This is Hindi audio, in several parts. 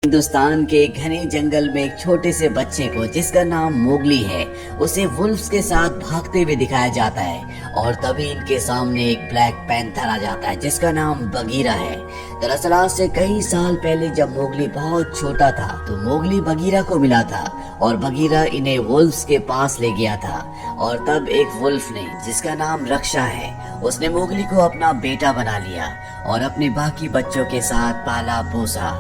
हिंदुस्तान के घने जंगल में एक छोटे से बच्चे को जिसका नाम मोगली है उसे वुल्फ्स के साथ भागते हुए दिखाया जाता है और तभी इनके सामने एक ब्लैक पैंथर आ जाता है जिसका नाम बगीरा है। दरअसल आज से कई साल पहले जब मोगली बहुत छोटा था तो मोगली बगीरा को मिला था और बगीरा इन्हें वुल्फ्स के पास ले गया था और तब एक वुल्फ ने जिसका नाम रक्षा है उसने मोगली को अपना बेटा बना लिया और अपने बाकी बच्चों के साथ पाला पोसा।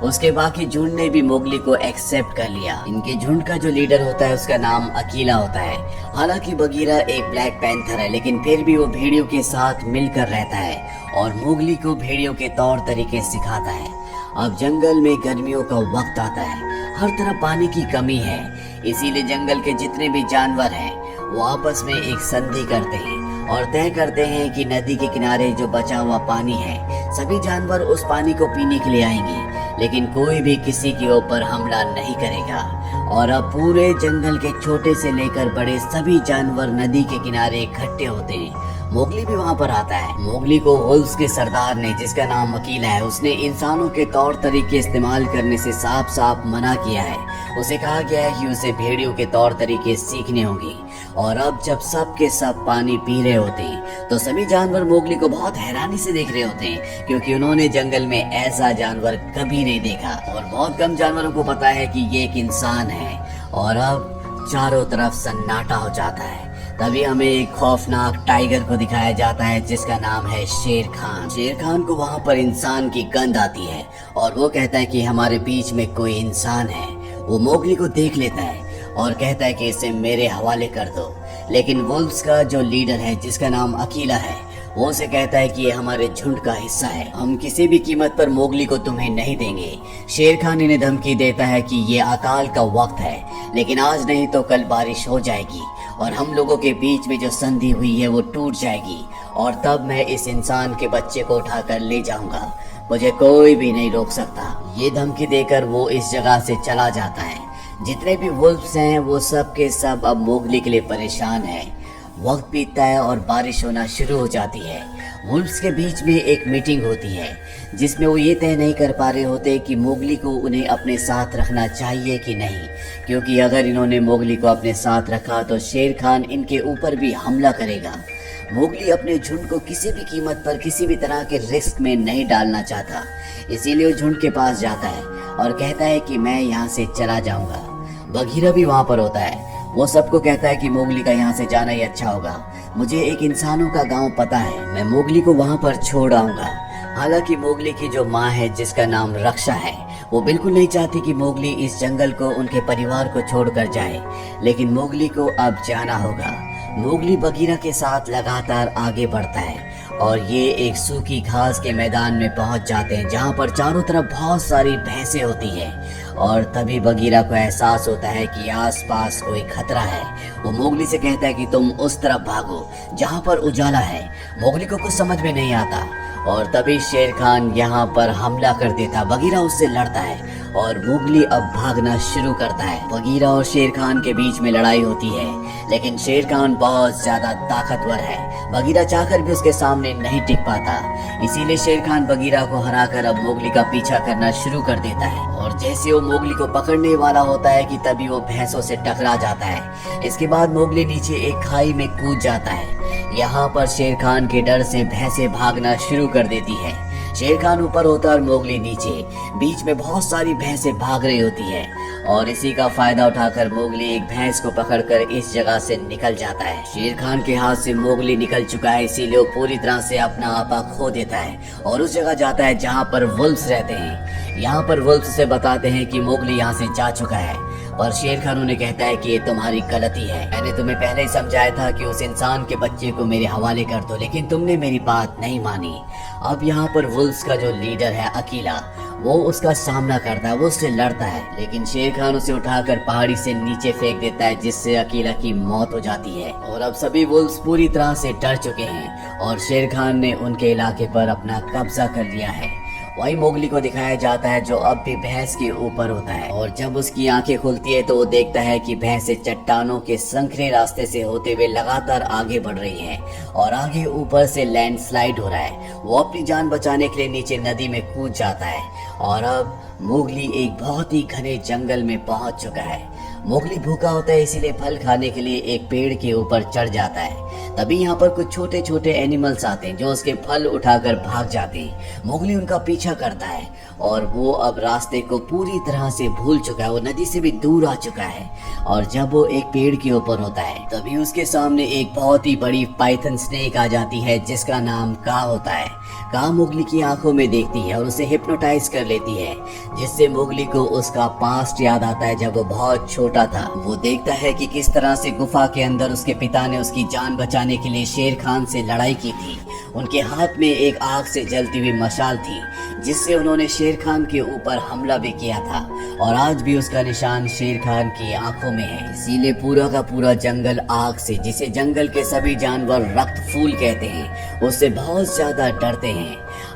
उसके बाकी झुंड ने भी मोगली को एक्सेप्ट कर लिया। इनके झुंड का जो लीडर होता है उसका नाम अकीला होता है। हालांकि बगीरा एक ब्लैक पैंथर है लेकिन फिर भी वो भेड़ियों के साथ मिलकर रहता है और मोगली को भेड़ियों के तौर तरीके सिखाता है। अब जंगल में गर्मियों का वक्त आता है, हर तरफ पानी की कमी है, इसीलिए जंगल के जितने भी जानवर हैं वो आपस में एक संधि करते हैं और तय करते हैं कि नदी के किनारे जो बचा हुआ पानी है सभी जानवर उस पानी को पीने के लिए आएंगे, लेकिन कोई भी किसी के ऊपर हमला नहीं करेगा। और अब पूरे जंगल के छोटे से लेकर बड़े सभी जानवर नदी के किनारे इकट्ठे होते हैं। मोगली भी वहाँ पर आता है। मोगली को वुल्फ्स के सरदार ने जिसका नाम अकीला है उसने इंसानों के तौर तरीके इस्तेमाल करने से साफ साफ मना किया है। उसे कहा गया है कि उसे भेड़ियों के तौर तरीके सीखने होंगे। और अब जब सब के सब पानी पी रहे होते हैं तो सभी जानवर मोगली को बहुत हैरानी से देख रहे होते हैं क्योंकि उन्होंने जंगल में ऐसा जानवर कभी नहीं देखा और बहुत कम जानवरों को पता है कि ये एक इंसान है। और अब चारों तरफ सन्नाटा हो जाता है। तभी हमें एक खौफनाक टाइगर को दिखाया जाता है जिसका नाम है शेर खान। शेर खान को वहाँ पर इंसान की गंध आती है और वो कहता है कि हमारे बीच में कोई इंसान है। वो मोगली को देख लेता है और कहता है कि इसे मेरे हवाले कर दो, लेकिन वुल्फ्स का जो लीडर है जिसका नाम अकीला है वो उसे कहता है कि ये हमारे झुंड का हिस्सा है, हम किसी भी कीमत पर मोगली को तुम्हें नहीं देंगे। शेर खान इन्हें धमकी देता है कि ये अकाल का वक्त है, लेकिन आज नहीं तो कल बारिश हो जाएगी और हम लोगों के बीच में जो संधि हुई है वो टूट जाएगी और तब मैं इस इंसान के बच्चे को उठाकर ले जाऊंगा, मुझे कोई भी नहीं रोक सकता। ये धमकी देकर वो इस जगह से चला जाता है। जितने भी वुल्फ्स हैं वो सब के सब अब मोगली के लिए परेशान हैं। वक्त बीतता है और बारिश होना शुरू हो जाती है। वुल्फ्स के बीच में एक मीटिंग होती है जिसमें वो ये तय नहीं कर पा रहे होते कि मोगली को उन्हें अपने साथ रखना चाहिए कि नहीं, क्योंकि अगर इन्होंने मोगली को अपने साथ रखा तो शेर खान इनके ऊपर भी हमला करेगा। मोगली अपने झुंड को किसी भी कीमत पर किसी भी तरह के रिस्क में नहीं डालना चाहता, इसीलिए वो झुंड के पास जाता है और कहता है कि मैं यहाँ से चला जाऊंगा। बगीरा भी वहाँ पर होता है। वो सबको कहता है कि मोगली का यहाँ से जाना ही अच्छा होगा। मुझे एक इंसानों का गांव पता है, मैं मोगली को वहाँ पर छोड़ आऊंगा। हालांकि मोगली की जो माँ है जिसका नाम रक्षा है वो बिल्कुल नहीं चाहती कि मोगली इस जंगल को उनके परिवार को छोड़कर जाए, लेकिन मोगली को अब जाना होगा। मोगली बगीरा के साथ लगातार आगे बढ़ता है और ये एक सूखी घास के मैदान में पहुंच जाते हैं जहां पर चारों तरफ बहुत सारी भैंसें होती हैं। और तभी बगीरा को एहसास होता है कि आसपास कोई खतरा है। वो मोगली से कहता है कि तुम उस तरफ भागो जहां पर उजाला है। मोगली को कुछ समझ में नहीं आता और तभी शेर खान यहाँ पर हमला कर देता। बगीरा उससे लड़ता है और मोगली अब भागना शुरू करता है। बगीरा और शेर खान के बीच में लड़ाई होती है, लेकिन शेर खान बहुत ज्यादा ताकतवर है। बगीरा चाहकर भी उसके सामने नहीं टिक पाता, इसीलिए शेर खान बगीरा को हराकर अब मोगली का पीछा करना शुरू कर देता है। और जैसे वो मोगली को पकड़ने वाला होता है कि तभी वो भैंसों से टकरा जाता है। इसके बाद मोगली नीचे एक खाई में कूद जाता है। यहाँ पर शेर खान के डर से भैंसें भागना शुरू कर देती है। शेर खान ऊपर होता है और मोगली नीचे। बीच में बहुत सारी भैंसें भाग रही होती है और इसी का फायदा उठाकर मोगली एक भैंस को पकड़कर इस जगह से निकल जाता है। शेर खान के हाथ से मोगली निकल चुका है, इसीलिए वो पूरी तरह से अपना आपा खो देता है और उस जगह जाता है जहाँ पर वुल्फ्स रहते हैं। यहाँ पर वुल्फ्स से बताते हैं कि मोगली यहाँ से जा चुका है, पर शेर खान उन्हें कहता है कि ये तुम्हारी गलती है। मैंने तुम्हें पहले ही समझाया था कि उस इंसान के बच्चे को मेरे हवाले कर दो, लेकिन तुमने मेरी बात नहीं मानी। अब यहाँ पर वुल्फ्स का जो लीडर है अकीला वो उसका सामना करता है, वो उससे लड़ता है, लेकिन शेर खान उसे उठाकर पहाड़ी से नीचे फेंक देता है जिससे अकीला की मौत हो जाती है। और अब सभी वुल्फ्स पूरी तरह से डर चुके हैं और शेर खान ने उनके इलाके पर अपना कब्जा कर लिया है। वही मोगली को दिखाया जाता है जो अब भी भैंस के ऊपर होता है। और जब उसकी आंखें खुलती है तो वो देखता है कि भैंसें चट्टानों के संकरे रास्ते से होते हुए लगातार आगे बढ़ रही है और आगे ऊपर से लैंडस्लाइड हो रहा है। वो अपनी जान बचाने के लिए नीचे नदी में कूद जाता है और अब मोगली एक बहुत ही घने जंगल में पहुंच चुका है। मोगली भूखा होता है, इसीलिए फल खाने के लिए एक पेड़ के ऊपर चढ़ जाता है। तभी यहाँ पर कुछ छोटे छोटे एनिमल्स आते हैं जो उसके फल उठाकर भाग जाते हैं। मोगली उनका पीछा करता है और वो अब रास्ते को पूरी तरह से भूल चुका है। वो नदी से भी दूर आ चुका है और जब वो एक पेड़ के ऊपर होता है तभी उसके सामने एक बहुत ही बड़ी पाइथन स्नेक आ जाती है जिसका नाम का होता है। का मोगली की आंखों में देखती है और उसे हिप्नोटाइज कर लेती है, जिससे मोगली को उसका पास्ट याद आता है जब वो बहुत छोटा था। वो देखता है कि किस तरह से गुफा के अंदर उसके पिता ने उसकी जान बचाने के लिए शेर खान से लड़ाई की थी। उनके हाथ में एक आग से जलती हुई मशाल थी जिससे उन्होंने शेर खान के ऊपर हमला भी किया था और आज भी उसका निशान शेर खान की आंखों में है। इसीलिए पूरा का पूरा जंगल आग से, जिसे जंगल के सभी जानवर रक्त फूल कहते हैं, उससे बहुत ज्यादा डरते हैं।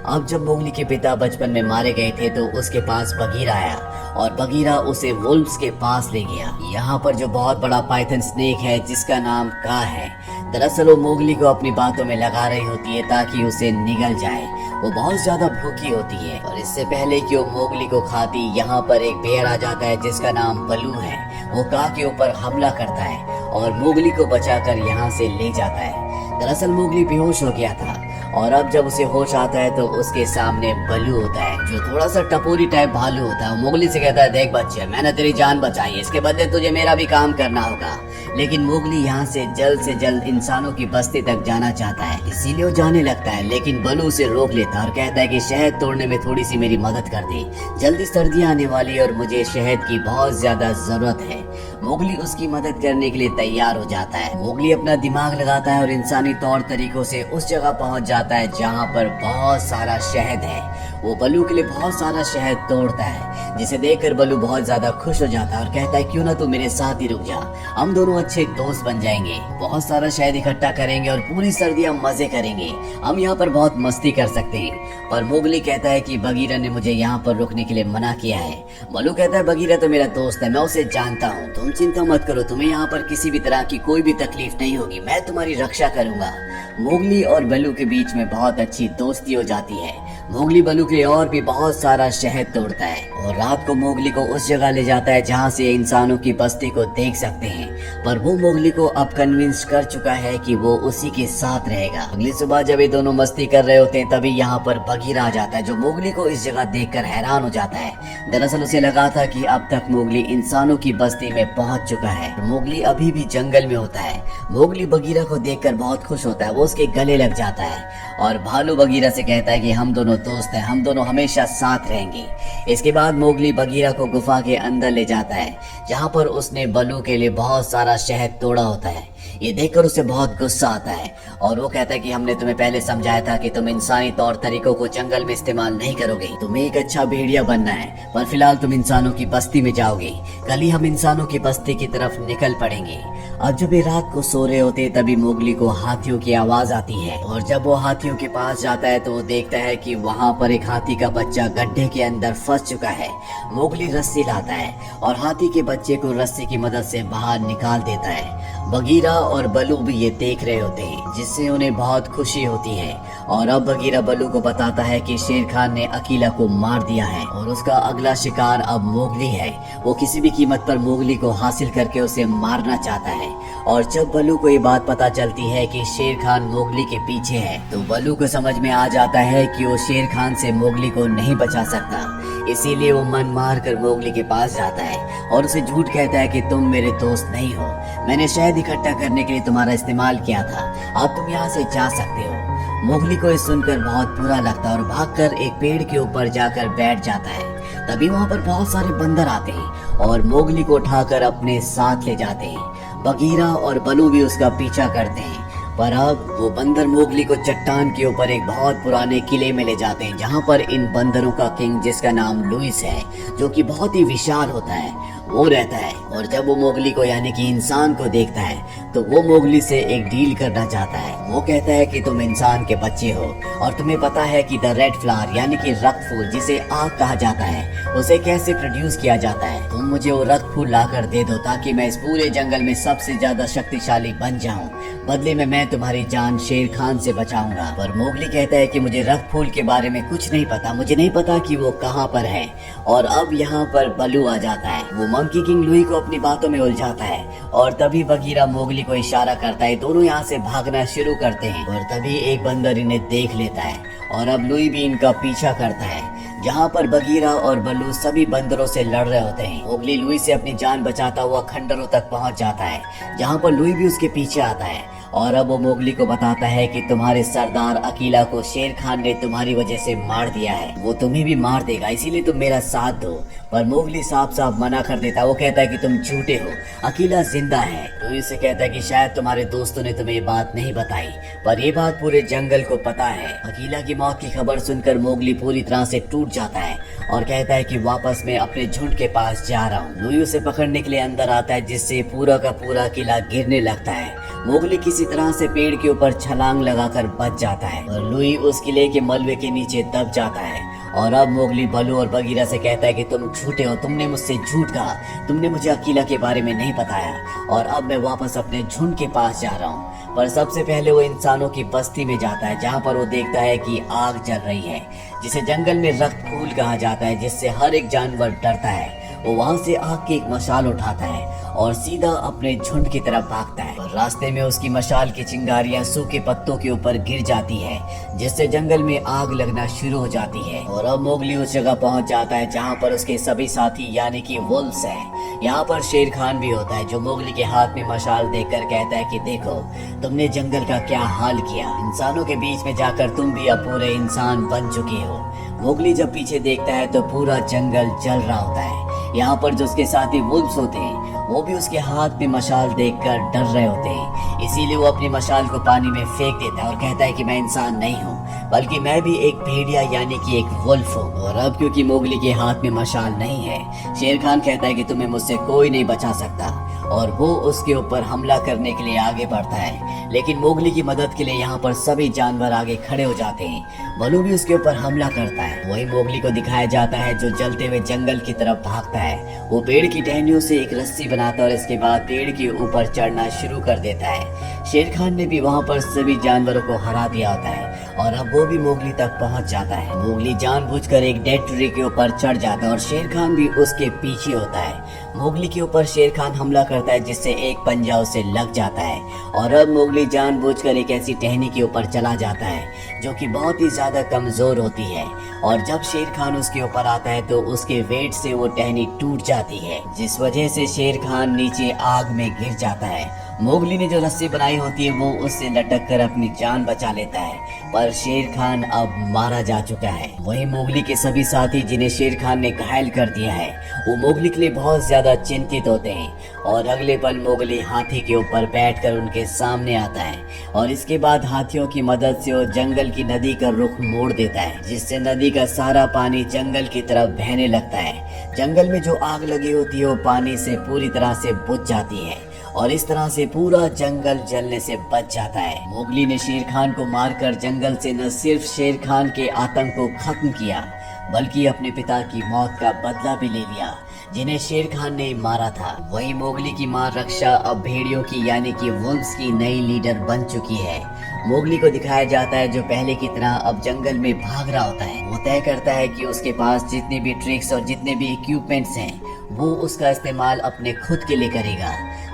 अब जब मोगली के पिता बचपन में मारे गए थे तो उसके पास बगीरा आया और बगीरा उसे वुल्व्स के पास ले गया। यहाँ पर जो बहुत बड़ा पाइथन स्नेक है जिसका नाम का है, दरअसल वो मोगली को अपनी बातों में लगा रही होती है ताकि उसे निगल जाए। वो बहुत ज्यादा भूखी होती है और इससे पहले कि वो मोगली को खाती, यहाँ पर एक बेर आ जाता है जिसका नाम बलू है। वो का के ऊपर हमला करता है और मोगली को बचाकर यहाँ से ले जाता है। दरअसल मोगली बेहोश हो गया था और अब जब उसे होश आता है तो उसके सामने बलू होता है जो थोड़ा सा टपोरी टाइप भालू होता है। वो मोगली से कहता है, देख बच्चे, मैंने तेरी जान बचाई है, इसके बदले तुझे मेरा भी काम करना होगा। लेकिन मोगली यहाँ से जल्द इंसानों की बस्ती तक जाना चाहता है, इसीलिए वो जाने लगता है। लेकिन बलू उसे रोक लेता है और कहता है कि शहद तोड़ने में थोड़ी सी मेरी मदद कर दे, जल्दी सर्दियाँ आने वाली है और मुझे शहद की बहुत ज्यादा जरूरत है। मोगली उसकी मदद करने के लिए तैयार हो जाता है। मोगली अपना दिमाग लगाता है और इंसानी तौर तरीकों से उस जगह पहुंच जाता है जहां पर बहुत सारा शहद है। वो बलू के लिए बहुत सारा शहद तोड़ता है, जिसे देखकर बलू बहुत ज्यादा खुश हो जाता है और कहता है, क्यों ना तू मेरे साथ ही रुक जा, हम दोनों अच्छे दोस्त बन जाएंगे। बहुत सारा शहद इकट्ठा करेंगे और पूरी सर्दियां मजे करेंगे। हम यहाँ पर बहुत मस्ती कर सकते हैं। पर मोगली कहता है कि बगीरा ने मुझे यहाँ पर रुकने के लिए मना किया है। बलू कहता है, बगीरा तो मेरा दोस्त है, मैं उसे जानता हूँ, तुम चिंता मत करो, तुम्हें यहाँ पर किसी भी तरह की कोई भी तकलीफ नहीं होगी, मैं तुम्हारी रक्षा करूंगा। मोगली और बलू के बीच में बहुत अच्छी दोस्ती हो जाती है। मोगली बलू के लिए और भी बहुत सारा शहद तोड़ता है और रात को मोगली को उस जगह ले जाता है जहाँ से इंसानों की बस्ती को देख सकते हैं। पर वो मोगली को अब कन्विंस कर चुका है कि वो उसी के साथ रहेगा। अगली सुबह जब ये दोनों मस्ती कर रहे होते हैं तभी यहाँ पर बगीरा आ जाता है जो मोगली को इस जगह देखकर हैरान हो जाता है। दरअसल उसे लगा था कि अब तक मोगली इंसानों की बस्ती में पहुंच चुका है। मोगली अभी भी जंगल में होता है। मोगली बगीरा को देखकर बहुत खुश होता है, वो उसके गले लग जाता है और भालू बगीरा से कहता है कि हम दोनों दोस्त हैं, हम दोनों हमेशा साथ रहेंगे। इसके बाद मोगली बगीरा को गुफा के अंदर ले जाता है जहाँ पर उसने बलू के लिए बहुत सारा शहद तोड़ा होता है। ये देखकर उसे बहुत गुस्सा आता है और वो कहता है कि हमने तुम्हें पहले समझाया था कि तुम इंसानी तौर तरीकों को जंगल में इस्तेमाल नहीं करोगे, तुम्हें एक अच्छा भेड़िया बनना है, पर फिलहाल तुम इंसानों की बस्ती में जाओगे, कल ही हम इंसानों की बस्ती की तरफ निकल पड़ेंगे। अब जब ये रात को सो रहे होते तभी मोगली को हाथियों की आवाज आती है और जब वो हाथियों के पास जाता है तो वो देखता है कि वहाँ पर एक हाथी का बच्चा गड्ढे के अंदर फंस चुका है। मोगली रस्सी लाता है और हाथी के बच्चे को रस्सी की मदद से बाहर निकाल देता है। बगीरा और बलू भी ये देख रहे होते हैं जिससे उन्हें बहुत खुशी होती है और अब बगीरा बलू को बताता है कि शेर खान ने अकीला को मार दिया है और उसका अगला शिकार अब मोगली है। वो किसी भी कीमत पर मोगली को हासिल करके उसे मारना चाहता है और जब बलू को ये बात पता चलती है कि शेर खान मोगली के पीछे है तो बलू को समझ में आ जाता है कि वो शेर खान से मोगली को नहीं बचा सकता। इसीलिए वो मन मार कर मोगली के पास जाता है और उसे झूठ कहता है कि तुम मेरे दोस्त नहीं हो, मैंने शहद इकट्ठा करने के लिए तुम्हारा इस्तेमाल किया था, अब तुम यहाँ से जा सकते हो। मोगली को ये सुनकर बहुत बुरा लगता है और भागकर एक पेड़ के ऊपर जाकर बैठ जाता है। तभी वहाँ पर बहुत सारे बंदर आते हैं और मोगली को उठाकर अपने साथ ले जाते हैं। बगीरा और बलू भी उसका पीछा करते हैं पर अब वो बंदर मोगली को चट्टान के ऊपर एक बहुत पुराने किले में ले जाते हैं जहाँ पर इन बंदरों का किंग, जिसका नाम लुइस है, जो कि बहुत ही विशाल होता है, वो रहता है। और जब वो मोगली को यानी कि इंसान को देखता है तो वो मोगली से एक डील करना चाहता है। वो कहता है कि तुम इंसान के बच्चे हो और तुम्हें पता है कि द रेड फ्लावर यानी कि रक्त फूल जिसे आग कहा जाता है उसे कैसे प्रोड्यूस किया जाता है। तुम मुझे वो रक्त फूल लाकर दे दो ताकि मैं इस पूरे जंगल में सबसे ज्यादा शक्तिशाली बन जाऊं। बदले में मैं तुम्हारी जान शेर खान से बचाऊंगा। पर मोगली कहता है कि मुझे रक्त फूल के बारे में कुछ नहीं पता, मुझे नहीं पता कि वो कहाँ पर है। और अब यहाँ पर बलू आ जाता है। वो मंकी किंग लुई को अपनी बातों में उलझाता है और तभी बगीरा मोगली को इशारा करता है। दोनों यहाँ से भागना शुरू करते हैं और तभी एक बंदर इन्हें देख लेता है और अब लुई भी इनका पीछा करता है। जहाँ पर बगीरा और बल्लू सभी बंदरों से लड़ रहे होते हैं। मोगली लुई से अपनी जान बचाता हुआ खंडरों तक पहुँच जाता है जहाँ पर लुई भी उसके पीछे आता है। और अब वो मोगली को बताता है कि तुम्हारे सरदार अकीला को शेर खान ने तुम्हारी वजह से मार दिया है, वो तुम्हें भी मार देगा, इसीलिए तुम मेरा साथ दो। पर मोगली साफ साफ मना कर देता है। वो कहता है कि तुम झूठे हो, अकीला जिंदा है। तो इसे कहता है कि शायद तुम्हारे दोस्तों ने तुम्हें ये बात नहीं बताई, पर ये बात पूरे जंगल को पता है। अकीला की मौत की खबर सुनकर मोगली पूरी तरह से टूट जाता है और कहता है कि वापस मैं अपने झुंड के पास जा रहा हूँ। लुई उसे पकड़ने के लिए अंदर आता है जिससे पूरा का पूरा किला गिरने लगता है। मोगली किसी तरह से पेड़ के ऊपर छलांग लगाकर बच जाता है और लुई उस किले के मलबे के नीचे दब जाता है। और अब मोगली बलू और बगीरा से कहता है कि तुम झूठे हो, तुमने मुझसे झूठ कहा, तुमने मुझे अकीला के बारे में नहीं बताया और अब मैं वापस अपने झुंड के पास जा रहा हूँ। पर सबसे पहले वो इंसानों की बस्ती में जाता है जहाँ पर वो देखता है कि आग जल रही है जिसे जंगल में रक्त फूल कहा जाता है, जिससे हर एक जानवर डरता है। वो वहाँ से आग की एक मशाल उठाता है और सीधा अपने झुंड की तरफ भागता है। और रास्ते में उसकी मशाल की चिंगारियां सूखे पत्तों के ऊपर गिर जाती है जिससे जंगल में आग लगना शुरू हो जाती है। और अब मोगली उस जगह पहुंच जाता है जहां पर उसके सभी साथी यानी कि वुल्व्स हैं। यहाँ पर शेर खान भी होता है जो मोगली के हाथ में मशाल देखकर कहता है कि देखो तुमने जंगल का क्या हाल किया, इंसानों के बीच में जाकर तुम भी अब पूरे इंसान बन चुके हो। मोगली जब पीछे देखता है तो पूरा जंगल जल रहा होता है। यहाँ पर जो उसके साथी वुल्व्स होते हैं वो भी उसके हाथ में मशाल देखकर डर रहे होते हैं, इसीलिए वो अपनी मशाल को पानी में फेंक देता है और कहता है कि मैं इंसान नहीं हूँ बल्कि मैं भी एक भेड़िया यानी कि एक वुल्फ हूँ। और अब क्योंकि मोगली के हाथ में मशाल नहीं है, शेर खान कहता है कि तुम्हें मुझसे कोई नहीं बचा सकता और वो उसके ऊपर हमला करने के लिए आगे बढ़ता है। लेकिन मोगली की मदद के लिए यहाँ पर सभी जानवर आगे खड़े हो जाते हैं। बलू भी उसके ऊपर हमला करता है। वही मोगली को दिखाया जाता है जो जलते हुए जंगल की तरफ भागता है। वो पेड़ की टहनियों से एक रस्सी बनाता है और इसके बाद पेड़ के ऊपर चढ़ना शुरू कर देता है। शेर खान ने भी वहाँ पर सभी जानवरों को हरा दिया होता है और अब वो भी मोगली तक पहुँच जाता है। मोगली जानबूझकर एक डेड ट्री के ऊपर चढ़ जाता है और शेर खान भी उसके पीछे होता है। मोगली के ऊपर शेर खान हमला करता है जिससे एक पंजा उसे लग जाता है और अब मोगली जानबूझकर एक ऐसी टहनी के ऊपर चला जाता है जो कि बहुत ही ज्यादा कमजोर होती है। और जब शेर खान उसके ऊपर आता है तो उसके वेट से वो टहनी टूट जाती है जिस वजह से शेर खान नीचे आग में गिर जाता है। मोगली ने जो रस्सी बनाई होती है वो उससे लटक कर अपनी जान बचा लेता है पर शेर खान अब मारा जा चुका है। वही मोगली के सभी साथी जिन्हें शेर खान ने घायल कर दिया है वो मोगली के लिए बहुत ज्यादा चिंतित होते हैं और अगले पल मोगली हाथी के ऊपर बैठकर उनके सामने आता है और इसके बाद हाथियों की मदद से वो जंगल की नदी का रुख मोड़ देता है जिससे नदी का सारा पानी जंगल की तरफ बहने लगता है। जंगल में जो आग लगी होती है वो पानी से पूरी तरह से बुझ जाती है और इस तरह से पूरा जंगल जलने से बच जाता है। मोगली ने शेर खान को मारकर जंगल से न सिर्फ शेर खान के आतंक को खत्म किया बल्कि अपने पिता की मौत का बदला भी ले लिया जिन्हें शेर खान ने मारा था। वही मोगली की मां रक्षा अब भेड़ियों की यानी कि वुल्व्स की नई लीडर बन चुकी है। मोगली को दिखाया जाता है जो पहले की तरह अब जंगल में भाग रहा होता है। वो तय करता है कि उसके पास जितने भी ट्रिक्स और जितने भी इक्विपमेंट्स हैं वो उसका इस्तेमाल अपने खुद के लिए करेगा।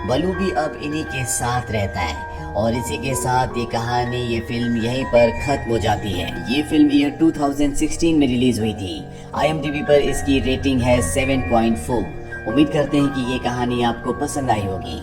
बलू भी अब इन्हीं के साथ रहता है और इसी के साथ ये कहानी, ये फिल्म यहीं पर खत्म हो जाती है। ये फिल्म ईयर 2016 में रिलीज हुई थी। IMDb पर इसकी रेटिंग है 7.4। उम्मीद करते हैं कि ये कहानी आपको पसंद आई होगी।